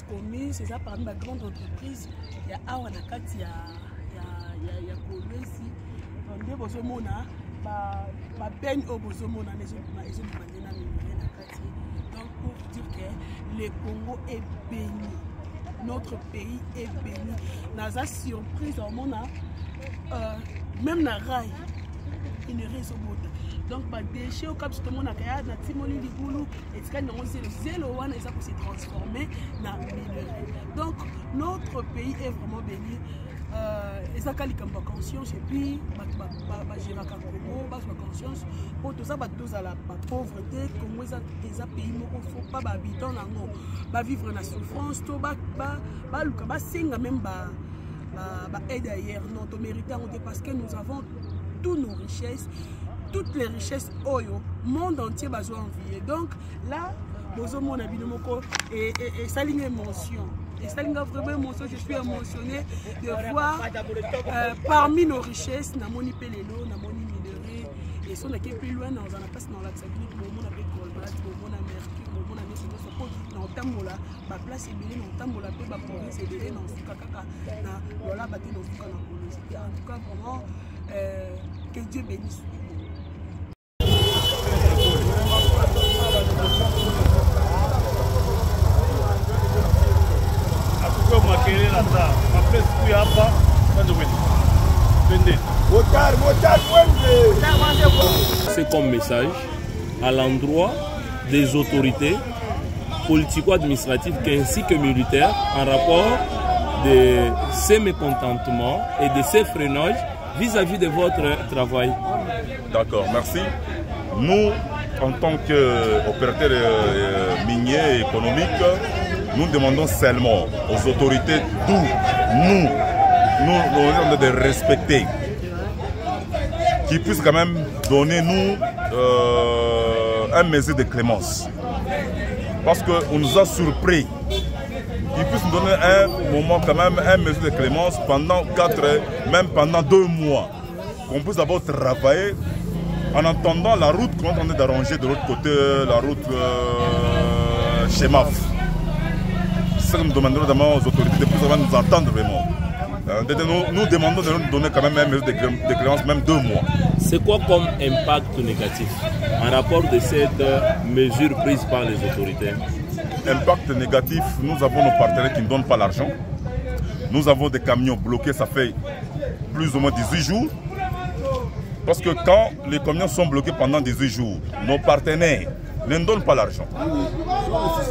commis, c'est ça parmi ma grande entreprise. Il y a Awa Nakati, il y a Kolwesi. Donc, Bozomona, ma baigne au Bozomona, donc pour dire que le Congo est béni. Notre pays est béni. Naza surprise au monde, même na rail, il ne reste au bout. Donc, déchets au cap, tout le monde a créé na timoni ligulu et ce qu'on a zélo one et ça pour se transformer dans minerai. Donc, notre pays est vraiment béni. Et ça quand comme conscience et puis gérer Congo, conscience pour tout ça la pauvreté Congo est un pays où il faut pas habitants là vivre la souffrance tout singa même aide ailleurs non to mériter parce que nous avons toutes nos richesses, toutes les richesses oyo monde entier besoin envier. Donc là bozo mon abinoko et ça ligne émotion. Et ça vraiment émotion, je suis émotionné de voir parmi nos richesses namoni pelelo, namoni minerai et si on est plus loin dans la place dans la technique, on a colbrat, on a mercure, on a mis dans tambola, ma place est bien dans tambola, pe ba province est bien dans sukakaka na lola baté dans suka na colonie. En tout cas vraiment que Dieu bénisse. C'est comme message à l'endroit des autorités politico-administratives ainsi que militaires en rapport de ces mécontentements et de ces freinages vis-à-vis de votre travail. D'accord, merci. Nous, en tant qu'opérateurs miniers et économiques, nous demandons seulement aux autorités d'où nous demandons de respecter, qui puissent quand même donner nous un mesure de clémence. Parce qu'on nous a surpris. Qu'ils puissent nous donner un moment quand même, un mesure de clémence pendant 4 heures, même pendant 2 mois. Qu'on puisse d'abord travailler en attendant la route qu'on est en train d'arranger de l'autre côté, la route chez MAF. C'est ce que nous demandons aux autorités de plus avant nous entendre vraiment. Nous demandons de nous donner quand même un mesure de clémence, même 2 mois. C'est quoi comme impact négatif en rapport de cette mesure prise par les autorités? Impact négatif, nous avons nos partenaires qui ne donnent pas l'argent. Nous avons des camions bloqués, ça fait plus ou moins 18 jours. Parce que quand les camions sont bloqués pendant 18 jours, nos partenaires ne donnent pas l'argent.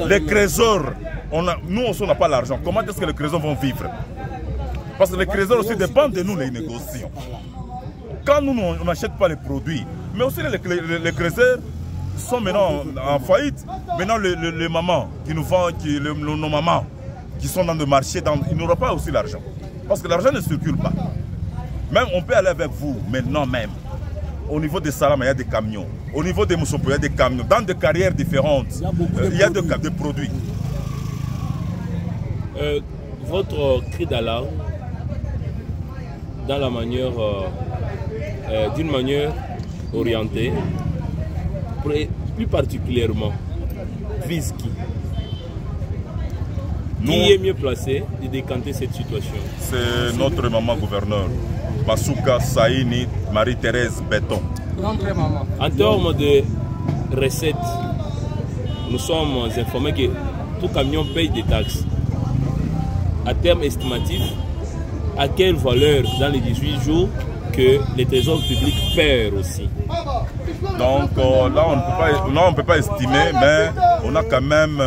Les trésors, nous aussi on n'a pas l'argent. Comment est-ce que les trésors vont vivre? Parce que les trésors aussi dépendent de nous, les négociants. Quand nous on n'achète pas les produits, mais aussi les trésors sont maintenant en faillite. Maintenant les mamans qui nous vendent, nos mamans qui sont dans le marché, ils n'auront pas aussi l'argent. Parce que l'argent ne circule pas. Même on peut aller avec vous maintenant même. Au niveau des Salama, il y a des camions. Au niveau des Moussopo, il y a des camions. Dans des carrières différentes, il y a des produits. Votre cri d'alarme, dans la manière, d'une manière orientée, plus particulièrement, vise qui? Qui est mieux placé de décanter cette situation? C'est notre maman gouverneur, Masuka Saini Marie-Thérèse Béton. En termes de recettes, nous sommes informés que tout camion paye des taxes. À terme estimatif, à quelle valeur dans les 18 jours que les trésors publics perdent aussi? Donc là, on ne peut pas estimer, mais on a quand même,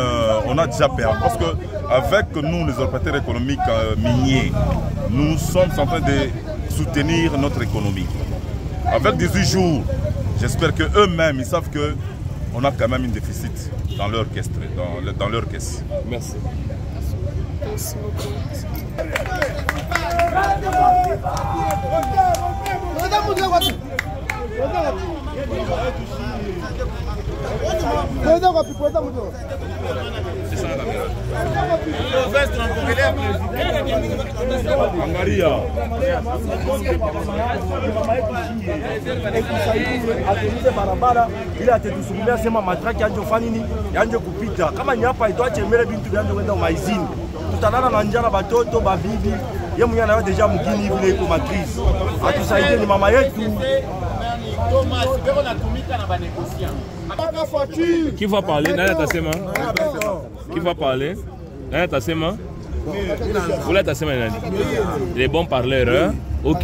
on a déjà perdu. Parce que avec nous, les opérateurs économiques miniers, nous sommes en train de soutenir notre économie. Avec 18 jours, j'espère qu'eux-mêmes, ils savent qu'on a quand même un déficit dans leur caisse. Dans leur caisse. Merci. Merci beaucoup. C'est ça la request tunampokelea president. Angalia. Atulize barabara ili atetusukumia sema matraki anje ufanye nini? Yanje kupita. Kama ni hapa itoache mbele bintu vyanje kwenda maizini. Tutalala na njara batoto, babibi. Yeye mwenyewe anayo deja mgini hivi ile iko matrice. Atusaidie ni mama yetu. Thomas, beko natumika na banégociant. Qui va parler? Nani atasema? Qui va parler? Nani atasema? Vous l'atasema nani? Les bons parleurs, hein? Ok.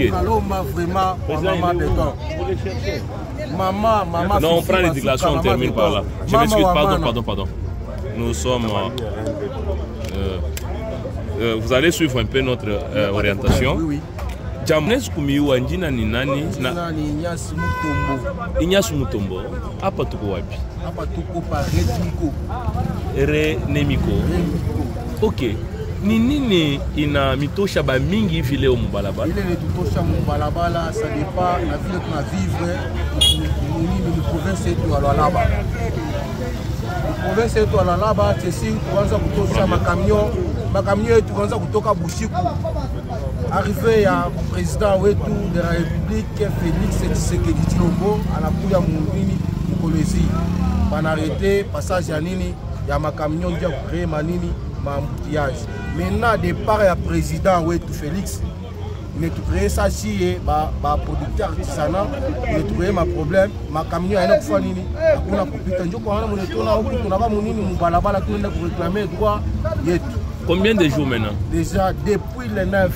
Maman. Non, on prend les déclarations, on termine par là. Je m'excuse, pardon. Nous sommes... vous allez suivre un peu notre orientation. Oui. Jamnes kumiwa njina ni nani? Na ni Inyasi Mutombo. Inyasi Mutombo. Hapa tuko wapi? Hapa tuko pa Remiko. Remiko. Ok. Ni nini ina mitosha ba mingi hivi leo mubalabala? Ile tutosha mubalabala, ça dépend na vile tuna vivre mu province yetu ya Lualaba. Province yetu ya Lualaba tesi kuanza kutosha makamio yetu kuanza kutoka Bushiku. Arrivé ya président wetu de la République Félix Tshisekedi Tshilombo anakuja mwingine Mkolwezi. Banarete passage ya nini ya makamio ndio créer manini maambutillage. Maintenant départ ya président wetu Félix il tout créer ça chier ba producteur artisanal il tout créer ma problème makamio yana kufanya nini hakuna kupita njoko wana mnetona huku tunaba munini mbalabala tunaenda ku réclamer droit yetu. Combien de jours maintenant? Déjà depuis le 9.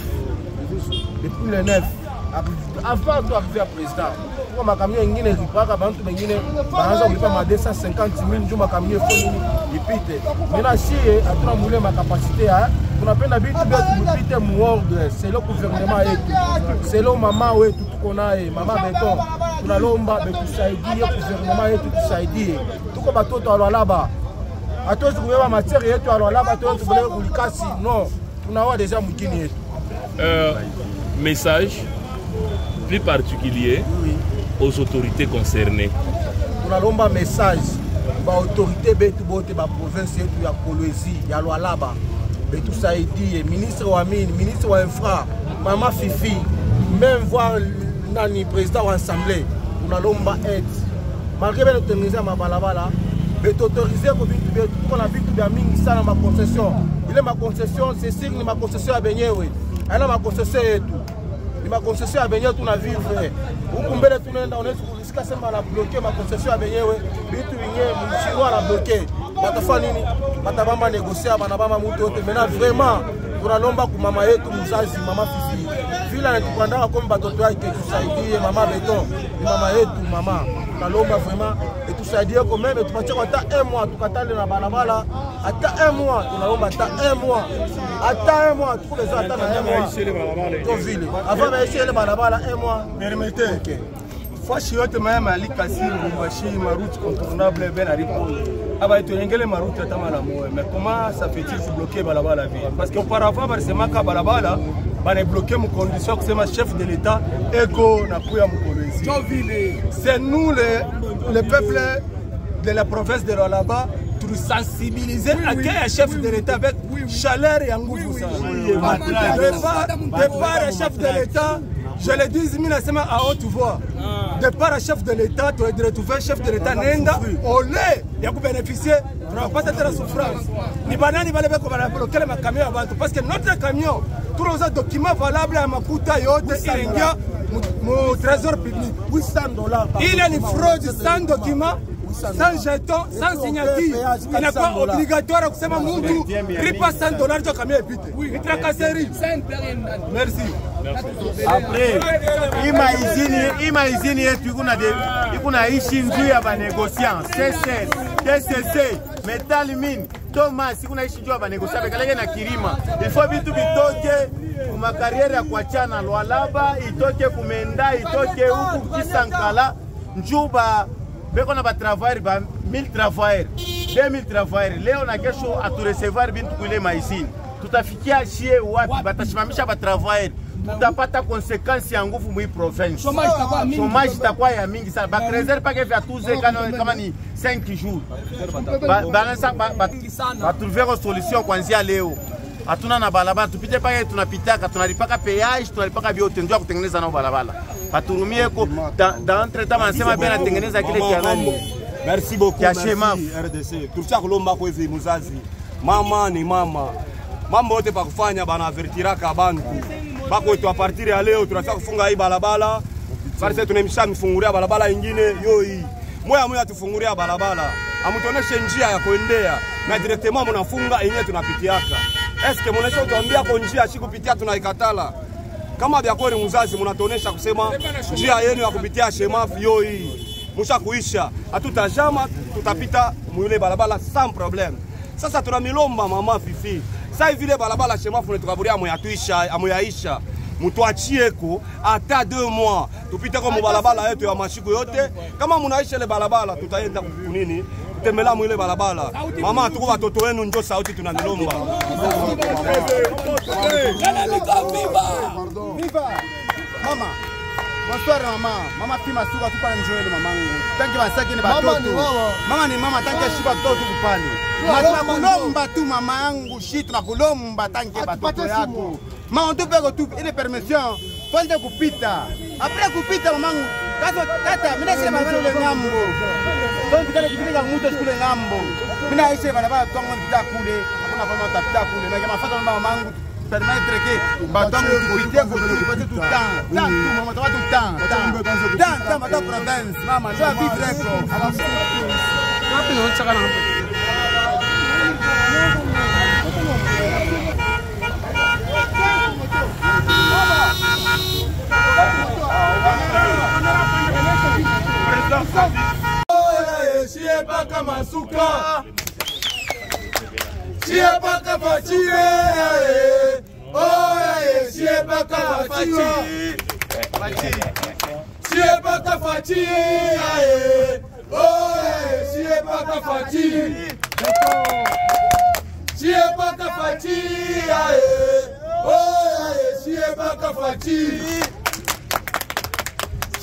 Depuis le 9, avant d'arriver à président, pour ma camion, il y a des ripacs, par exemple, il y a 250 000 jours, ma camion, il pite. Mais là, si on a moulé ma capacité, on a peine d'habitude de pite mon ordre, c'est le gouvernement, c'est le maman, tout qu'on a, maman béton, on a l'omba, tout ça, le gouvernement, tout ça, tout comme à tout à là-bas. À tous, vous voyez ma matière, et tout à là-bas, tout le monde, non, on a déjà moukiné. Message plus particulier aux autorités concernées. On a un message aux autorités de la province de la Kolwezi, de Lualaba, de tout ça, dit ministre Ouamine, ministre Ouinfra, maman Fifi, même voir le président de l'Assemblée, on a l'omba aide. Malgré l'autorisation à ma balabala, mais autorisé pour la vie de Amine, ça dans ma concession. Il est ma concession, c'est sûr que ma concession a baigné. Elle a ma concession et tout. Ma concession a baigné tout la ville. Vous pouvez tout le monde, jusqu'à ce moment là bloqué ma concession a baigné. Bitu vingé, mon chinois l'a bloqué. Matafani, matabama négocier, manabama muto. Maintenant vraiment, pour l'omba pour maman et tout musazi, maman Fifi. Ville là, tu prendras comme bateau toi qui tout ça dit, maman béton, maman et tout maman. L'omba vraiment et tout ça dit quand même tu partir attends un mois, tu attends dans la balabala, attends un mois, tu l'omba attends un mois. Attends un mois, tous les attendent un mois. Avant d'essayer le balabala, un mois. Permettez. Fashiyote même Ali Kassir, Mbashi, ma route contournable, Ben Aripo. Ah bah, tu as ma route à Tamalamo. Mais comment ça fait-il se bloquer balabala? Parce qu'auparavant, c'est ma balabala, on est bloqué mon condition que c'est ma chef de l'État, Ego Napuya Mukolozi. C'est nous, le peuple de la province de Lualaba, pour sensibiliser à quel chef de l'État avec chaleur et engouement. Départ chef de l'État, je le dis à haute voix. Départ chef de l'État, tu es retrouvé chef de l'État, Nenda, olé, il y a bénéficier, tu n'as pas de la souffrance. Ni banani va bloquer le camion avant parce que notre camion, tous les documents valables à Maputa, Yote, Iringa, mon trésor public, $800. Il y a une fraude sans documents. Sans jeton, sans signature, il n'est pas obligatoire que ça m'a montré. Il passe $100 de camion et puis il tracasserie. Merci. Après, imagine tu kuna ishi njuu ya banégociant, TCC, Metal Mine, Thomas, kuna ishi njuu ya banégociant, bekalege na Kirima. Il faut vitu bitoke kuma carrière ya kuachana Lualaba, itoke kumenda, itoke huku Kisankala, njuba beko na ba travailleurs ba 1000 travailleurs 2000 travailleurs leo na kesho aturesevoir bintu kule maisini tutafikia shie wapi batashimamisha ba travailleurs tutapata konsekansi ya nguvu mwi province chômage itakuwa ya mingi sana ba reserve pake vya tuze kama ni 5 jours ba trouver une solution kuanzia leo hatuna na balabala, tupite pale tunapitaka, tunalipaka peage, tunalipaka biote ndio kutengeneza nao balabala. Baturumie ko dans entre temps wanasema bien atengeneza kile kianani. Merci beaucoup. Ya shema RDC. Tulisha kulomba kwa hivi muzazi. Mama ni mama. Mambo yote pa kufanya bana avertiraka bantu. Bako tu a partir ya leo tunataka kufunga hii balabala. Sasa tunemsha mifunguria balabala nyingine yo hii. Moya tufunguria balabala. Amutoneshe njia ya kuendea na directement mnafunga yenyewe tunapitiaka. Eske mnaisha tuambia kwa njia shikupitia tunaikatala. Kama vya kweli mzazi mnatonesha kusema njia yenu ya kupitia shemafu yo hii. Musha kuisha. Hatutajama tutapita mwile balabala sans problème. Sasa tuna milomba mama Fifi. Sasa vile balabala shemafu tukaburia amoyaisha. Mutuachie ko hata 2 mois tupite kwa balabala yetu ya mashiku yote. Kama mnaisha ile balabala tutaenda kunini kutembelea mwile balabala. Mama tuko watoto wenu ndio sauti tunanilomba. Viva mama. Bonsoir mama. Mama pima suka tu pale njoele mamangu. Tanki basaki ni batoto. Mama ni mama tanki shiba toto kupani. Mama kulomba tu mama yangu shit na kulomba tanki batoto yako. Mama on te pego tu ile permission. Twende kupita. Après kupita mamangu. Kaso tata mimi nasema bana ngambo. Ndio kitale kipika mtu shule ngambo. Mimi naisha bana tongo nita kule. Hakuna bana utapita kule. Na kama fata mamangu permettre que batongo kupitia kwa tout le temps. Tant maman tout le temps. Tant maman province. Mama je vivre ko. Wapi ni unachaka na Shie baka masuka. Shie baka fachire. Shie baka fachire. Shie baka fachire. Shie baka fachire. Shie baka fachire. Shie baka fachire.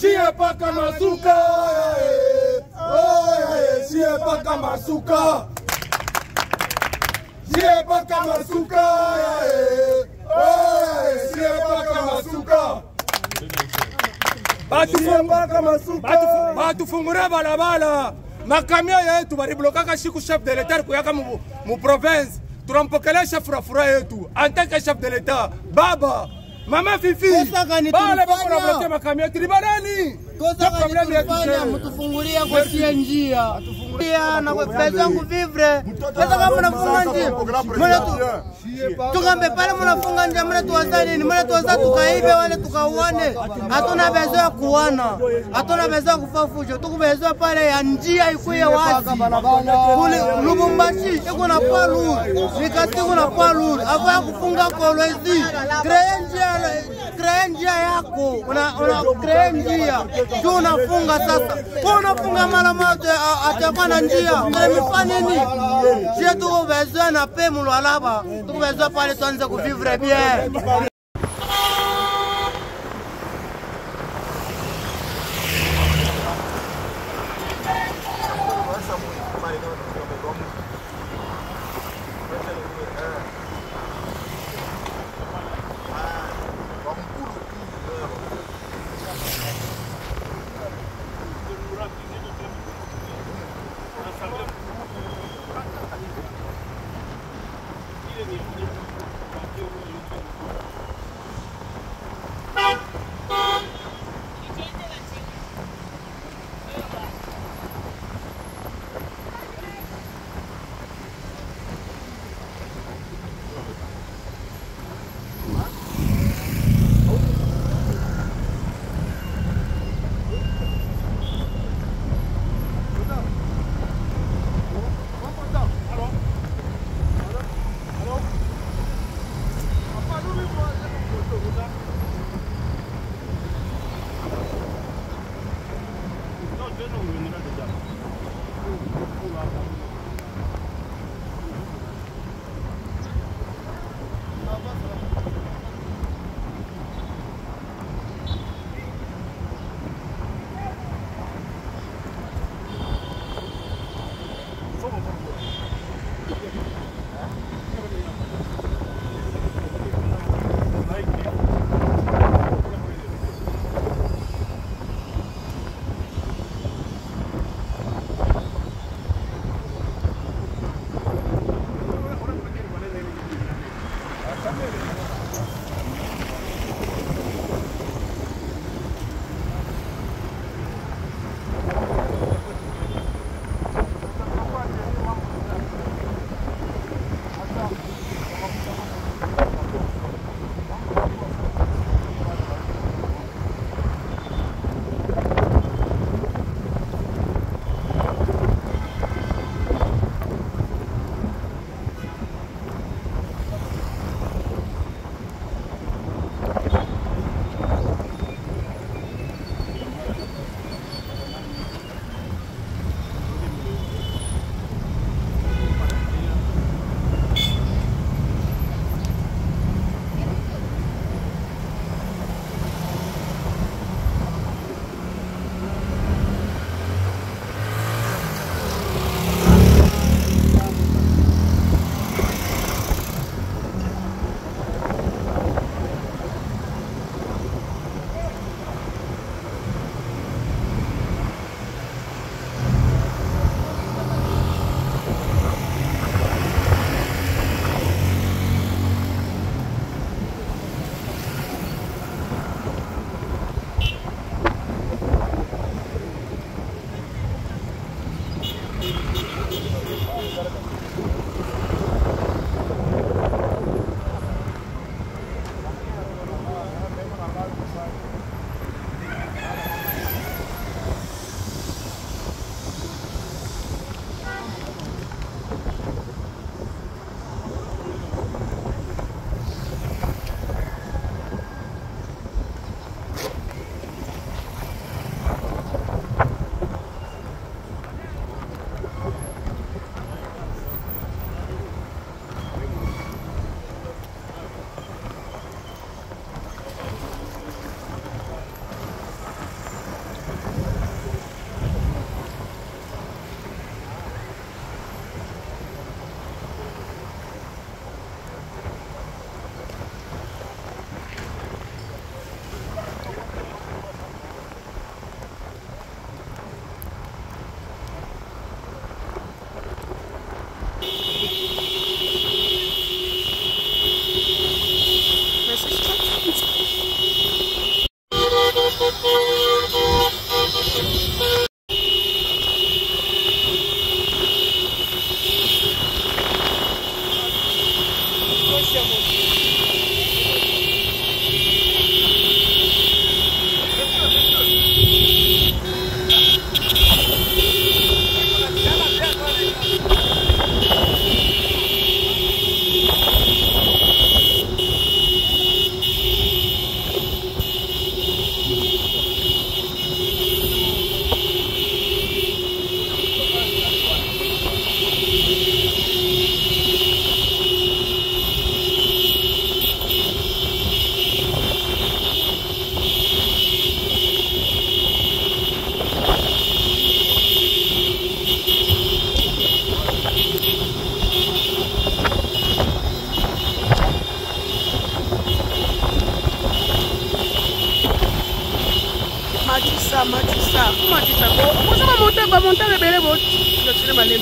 Shie baka masuka. Shie baka masuka. Shie baka masuka. Shie baka masuka. Batufungure balabala. Makamia yetu bariblokaka shiku chef de l'État kuyaka mu province. Tunampokelea chef fura yetu en tant que chef de l'État. Baba Mama Fifi. Bale bako na bloke makamia tribanani. Kosa problème yetu mtufungulia kwa sia njia. Pia na pesa kuvivre. Pesa kama mnafunga njia. Mbona tu tukambe pale mnafunga njia mbona tuwazani ni mbona tuwaza tukaibe wale tukauane. Hatuna bezo ya kuana. Hatuna bezo ya kufafujo. Tukubezo pale ya njia ikuye wazi. Kule Lubumbashi iko na palu. Nikati kuna palu. Hapo ya kufunga kolwezi. Kreen njia yako. Una kreen njia. Tu unafunga sasa. Unafunga mara moja atakuwa na njia. Mfanye nini? Je tuko besoin na pe mulwalaba. Tuko besoin pale tuanze kuvivre bien. Matissa. Comment tu sais? Comment ça va monter le bébé votre? Je suis malade.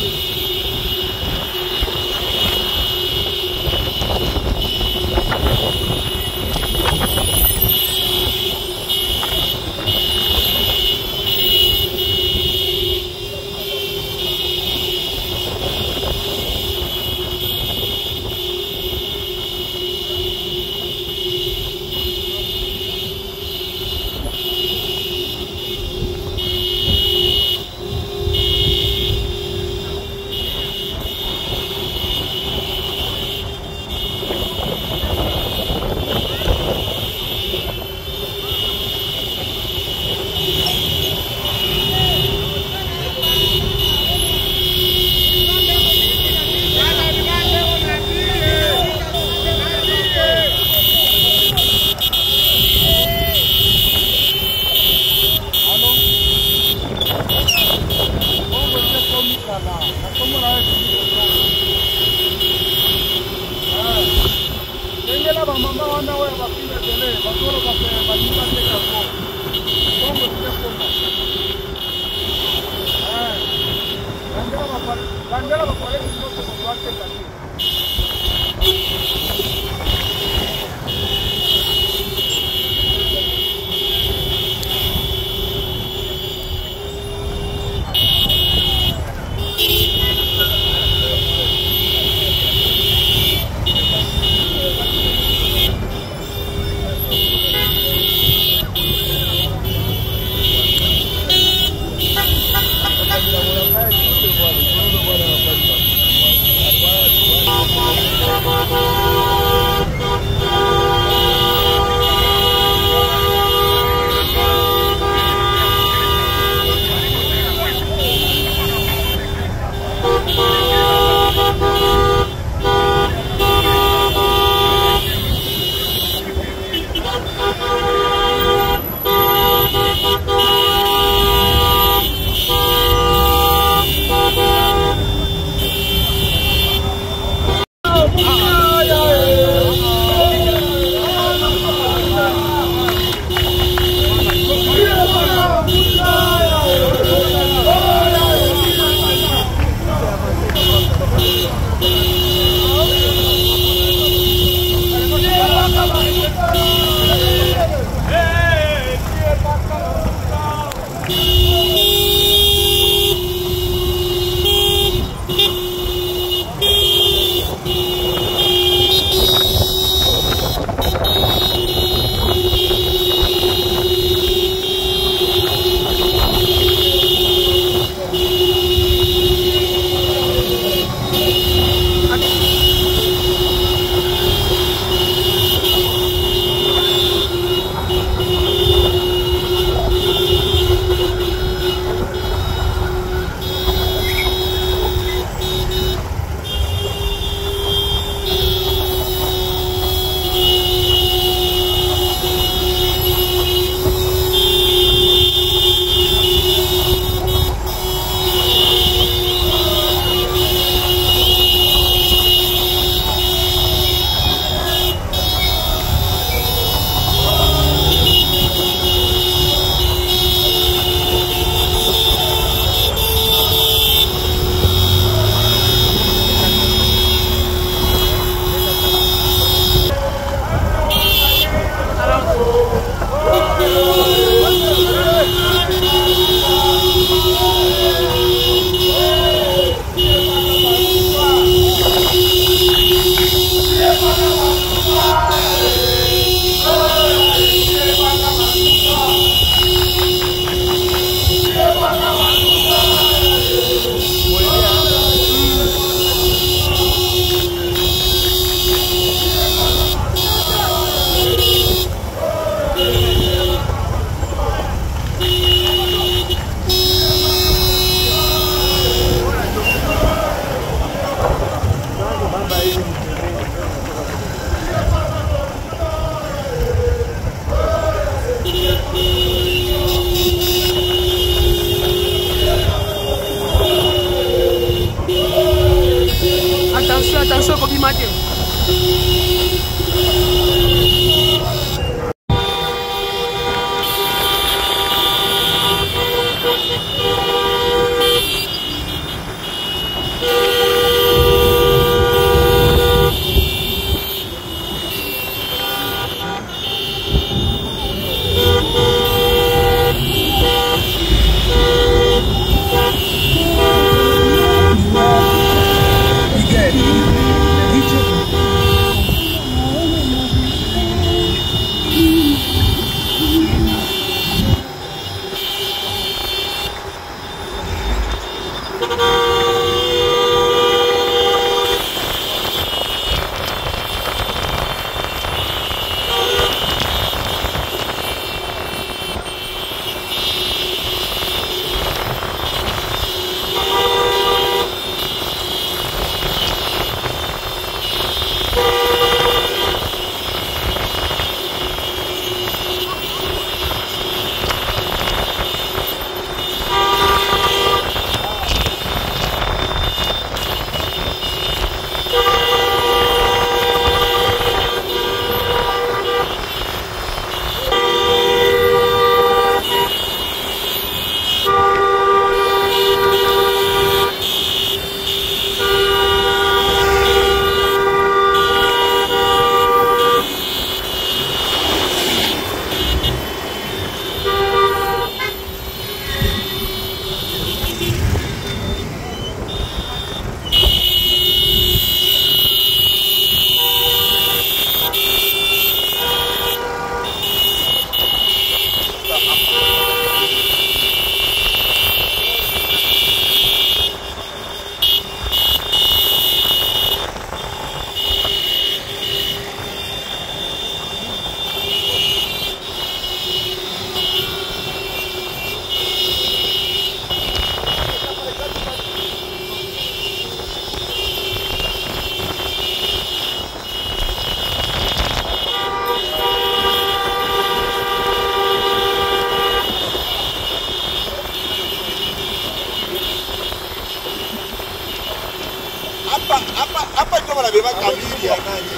ya nani.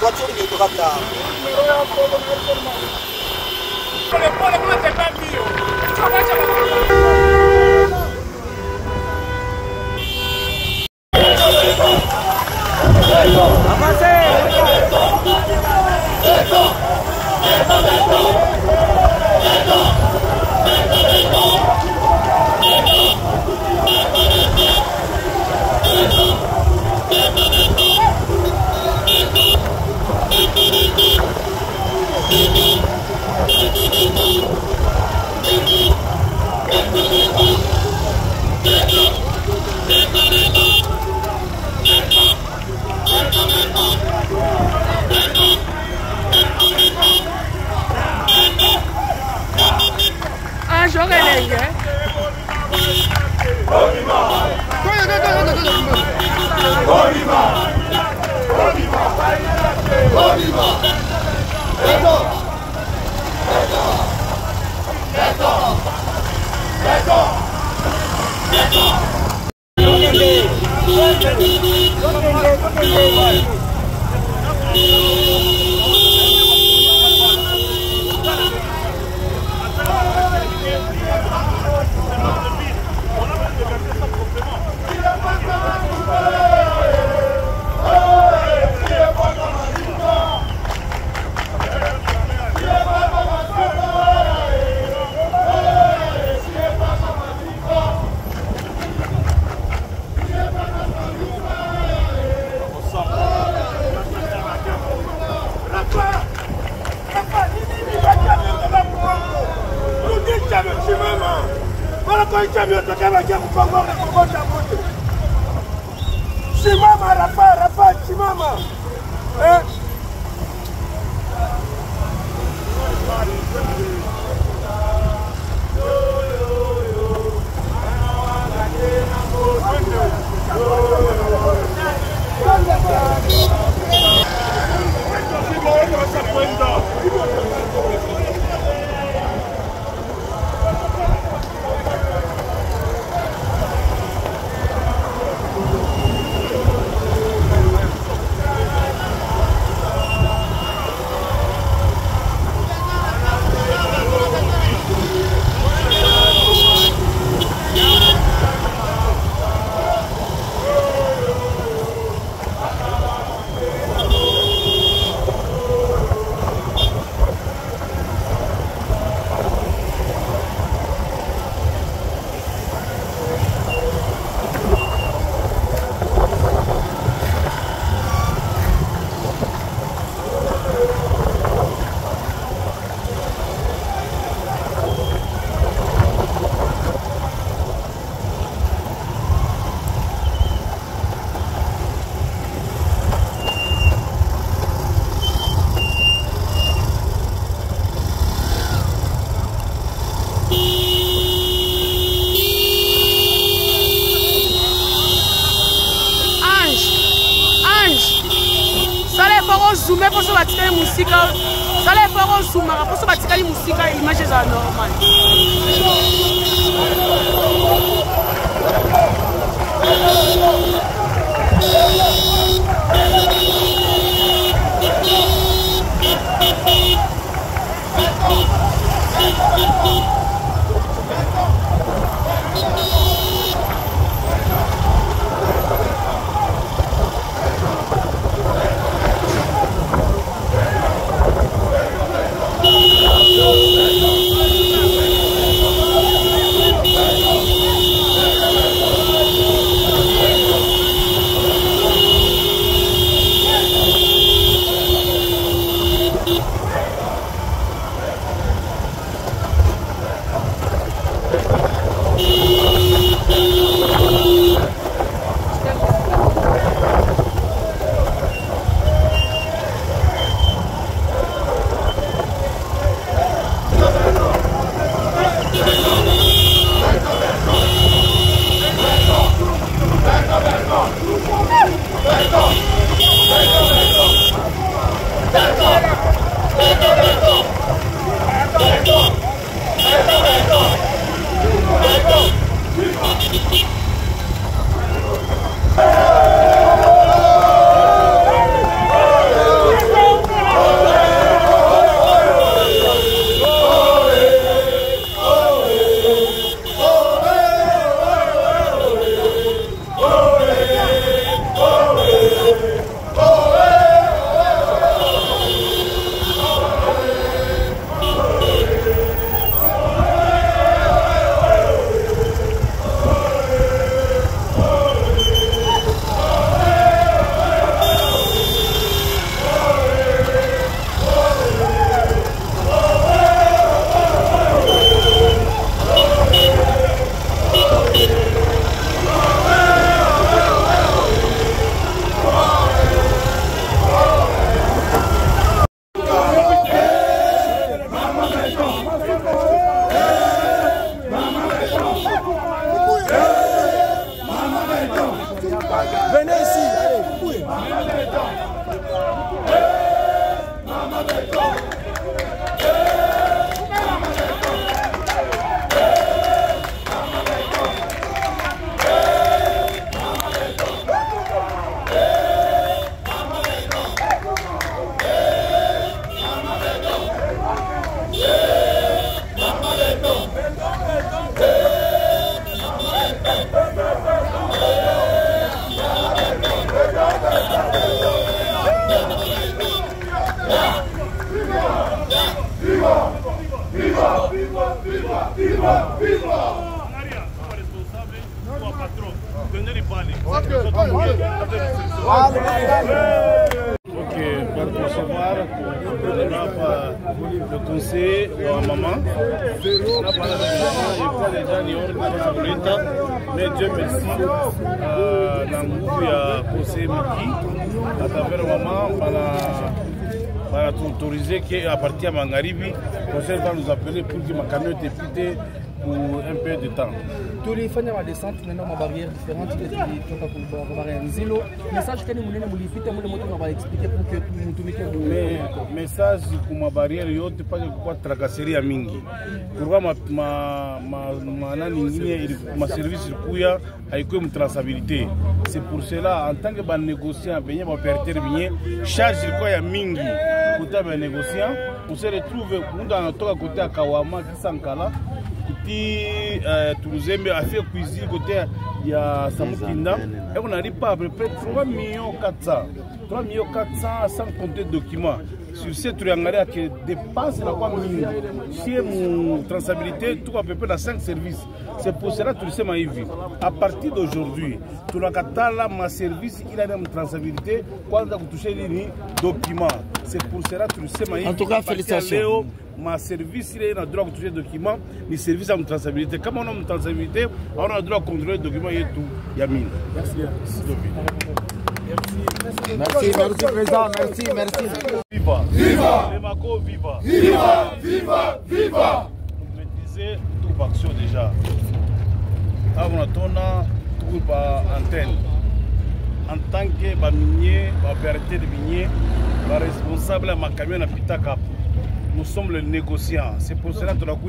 Watu ni tukata. Pole pole kuna tembea mbio. Ah, joga ele aí, Simama, rapa, simama. zoomé pour se bâtir les musiques. Ça les fera en zoom pour se bâtir les musiques. L'image est normale. Ok, pour recevoir le conseil de la maman. On a parlé de maman, il y a déjà des ordres de l'État, mais Dieu merci, il y a conseil Miki, à travers maman, para autoriser qu'à partir de Mangaribi, le conseil va nous appeler pour que ma camion est pété pour un peu de temps. Tous les fans de la descente, nous avons des barrières différentes qui sont réalisées. Le message que nous voulons expliquer pour que nous mettions le message pour ma barrière, il n'y a pas de tracasserie à Mingi. Pourquoi ma service avec une traçabilité. C'est pour cela, en tant que négociant, on va charge à Mingi pour les négociants. On se retrouve dans le côté à Kawama, Sankala. Toulouse a fait cuisine côté il y a Samukinda et on n'arrive pas à peu près 3 400 000 sans compter de documents. Sur ce triangle qui dépasse la quoi minimum. Chez mon traçabilité, tout à peu près dans 5 services. C'est pour cela que tu le sais, Maïvi. À partir d'aujourd'hui, tout le catala, ma service, il a une traçabilité quand on a touché les documents. C'est pour cela que tu le sais, Maïvi. En tout cas, félicitations. Ma service, il a le droit de toucher les documents, les services à une traçabilité. Comme on a une traçabilité, on a le droit de contrôler les documents et tout. Yamine. Merci. Merci, président. Merci. Viva! Viva! Les Mako, viva! Viva! Viva! Viva! Vous maîtrisez toute action déjà. On a tout par antenne. En tant que minier, opérateur de minier, responsable de ma camion à Pitaka. Nous sommes les négociants. C'est pour cela que nous avons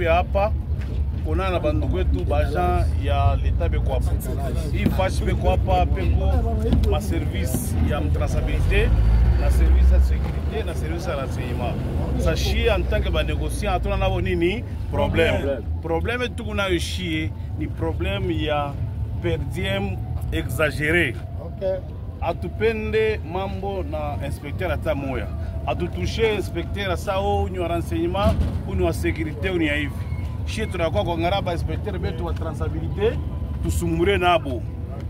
on a abandonné tout l'argent, il y a l'État de quoi. Il faut que ma service, il y a une traçabilité, la service à sécurité, la service à renseignement. Sachez en tant que négociant, on a un problème. Problème est tout qu'on a chié, ni problème il y a perdiem exagéré. A tout pende mambo na inspecteur à Tamoya. A tout toucher inspecteur à Sao, nous renseignement, ou nous sécurité, ou nous a chez toi, quand on a inspecteur de traçabilité, tout soumouré nabo.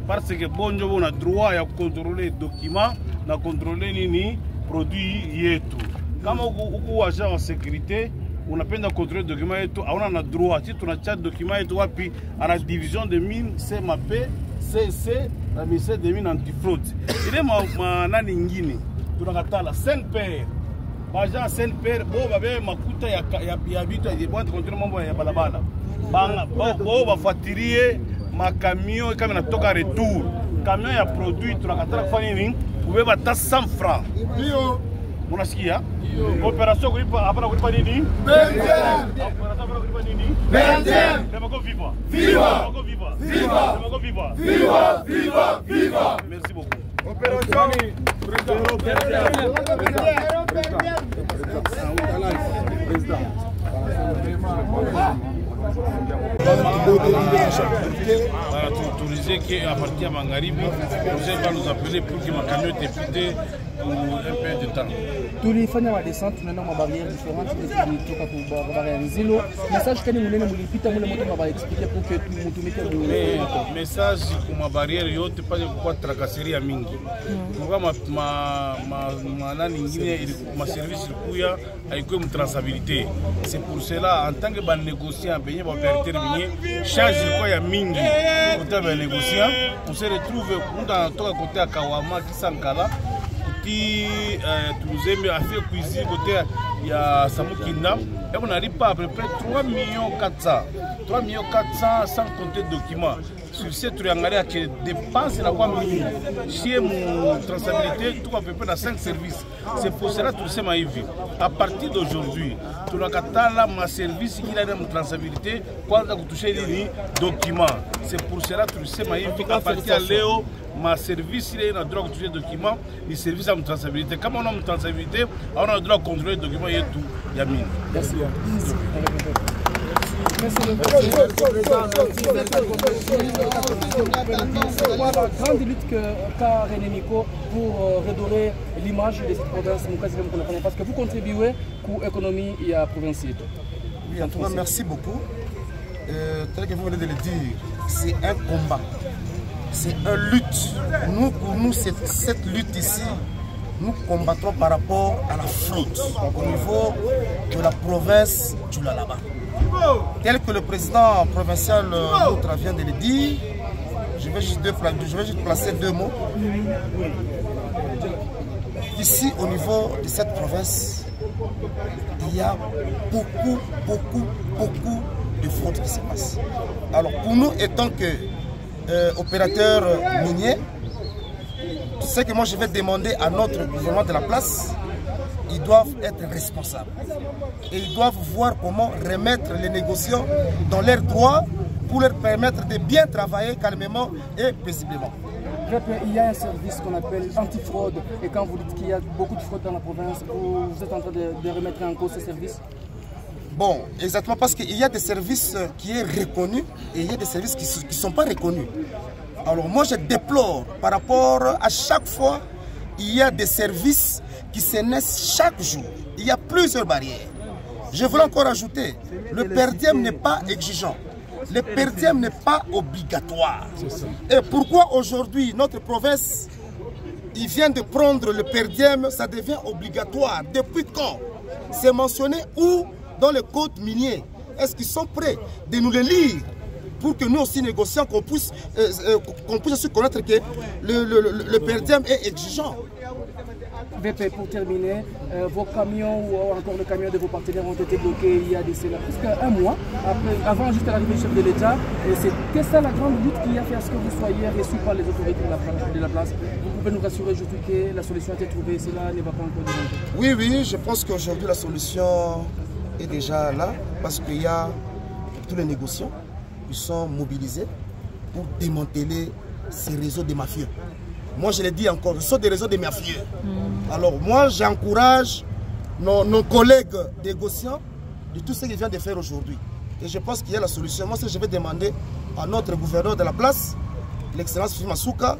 Parce que bon, on a droit à contrôler les documents, à contrôler les produits et tout. Quand on a agent en sécurité, on a peine à contrôler les documents et tout, on a droit. Si on a des documents et tout, puis à la division de mines, c'est MAP, CC, la ministère des mines antifraude. Il est ma naningini, tu as la Saint-Père. Baja Saint-Père, bon, makuta ya vitu ya bonne contrôle mambo ya balabala. Banga, bon, va fatirier ma camion kama natoka retour. Camion ya produit tunakataka kufanya nini? Kubeba ta 100 francs. Ndio. Unasikia? Opération kulipa hapana kulipa nini? Belgium. Opération kulipa nini? Belgium. Demako viva. Viva. Demako viva. Viva. Demako viva. Viva. Viva. Viva. Merci beaucoup. Opération autoriser qu'à partir de Mangaribi, on va nous appeler pour que ma camion est pété pour un peu de temps. Tous les fans de la descente, nous avons des barrières différentes pour réaliser. Le message que nous voulons expliquer pour que nous mettions le message pour ma barrière, il n'y a pas de tracasserie à Mingi. Pourquoi ma service avec une traçabilité. C'est pour cela, en tant que négociant, charge à Mingi, côté négociant, on se retrouve dans le côté à Kawama, Sankala. Toulouse a fait cuisine côté il y a Samukinda et on n'arrive pas à peu près 3 400 000 sans compter de documents. sur ce triangle que dépense la quoi minimum chez mon traçabilité tout à peu près dans 5 services. C'est pour cela que tout ça m'a vu. À partir d'aujourd'hui, tout le cas ma service qui a une traçabilité quand vous touchez les documents. C'est pour cela que tout ça m'a vu à partir de Léo. Ma service, il a le droit de toucher les documents, le service a une traçabilité. Comme on a une traçabilité, on a le droit de contrôler les documents et tout. Yamin. Merci. C'est quoi la grande lutte qu'a René Miko pour redorer l'image de cette province parce que vous contribuez à l'économie et à la province? Oui, en tout cas, merci beaucoup. Tel que vous venez de le dire, c'est un combat. C'est une lutte. Nous, pour nous, cette lutte ici, nous combattons par rapport à la fraude au niveau de la province du Lualaba. Tel que le président provincial l'autre vient de le dire, je vais juste placer 2 mots. Ici, au niveau de cette province, il y a beaucoup de fraude qui se passe. Alors, pour nous, étant que opérateurs miniers, ce que moi je vais demander à notre gouvernement de la place, ils doivent être responsables et ils doivent voir comment remettre les négociants dans leurs droits pour leur permettre de bien travailler calmement et paisiblement. Il y a un service qu'on appelle antifraude et quand vous dites qu'il y a beaucoup de fraude dans la province, vous êtes en train de remettre en cause ce service? Bon, exactement, parce qu'il y a des services qui sont reconnus et il y a des services qui ne sont pas reconnus. Alors moi je déplore par rapport à chaque fois, il y a des services qui se naissent chaque jour. Il y a plusieurs barrières. Je voulais encore ajouter, le per diem n'est pas exigeant. Le per diem n'est pas obligatoire. Et pourquoi aujourd'hui notre province, il vient de prendre le per diem, ça devient obligatoire? Depuis quand? C'est mentionné où? Dans le code minier. Est-ce qu'ils sont prêts de nous le lire pour que nous aussi négocions, qu'on puisse aussi connaître que le per diem est exigeant? VP, pour terminer, vos camions ou encore le camion de vos partenaires ont été bloqués il y a presque un mois, avant juste l'arrivée du chef de l'État. C'était ça la grande lutte qui a fait à ce que vous soyez reçus par les autorités de la place. Vous pouvez nous rassurer aujourd'hui que la solution a été trouvée, cela ne va pas encore déranger? Oui, je pense qu'aujourd'hui la solution est déjà là parce qu'il y a tous les négociants qui sont mobilisés pour démanteler ces réseaux de mafieux. Moi je l'ai dit encore, ce sont des réseaux de mafieux. Alors moi j'encourage nos collègues négociants de tout ce qu'ils viennent de faire aujourd'hui. Et je pense qu'il y a la solution. Moi je vais demander à notre gouverneur de la place, l'excellence Fifi Masuka,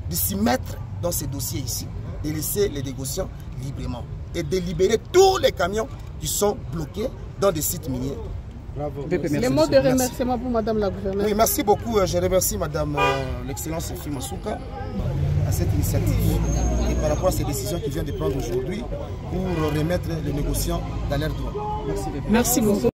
de s'y mettre dans ces dossiers ici, de laisser les négociants librement et de libérer tous les camions qui sont bloqués dans des sites miniers. Bravo. Les mots de remerciement pour Madame la gouverneure. Oui, merci beaucoup. Je remercie Madame l'excellence Fifi Masuka à cette initiative et par rapport à ces décisions qu'il vient de prendre aujourd'hui pour remettre les négociants dans leurs droits. Merci beaucoup.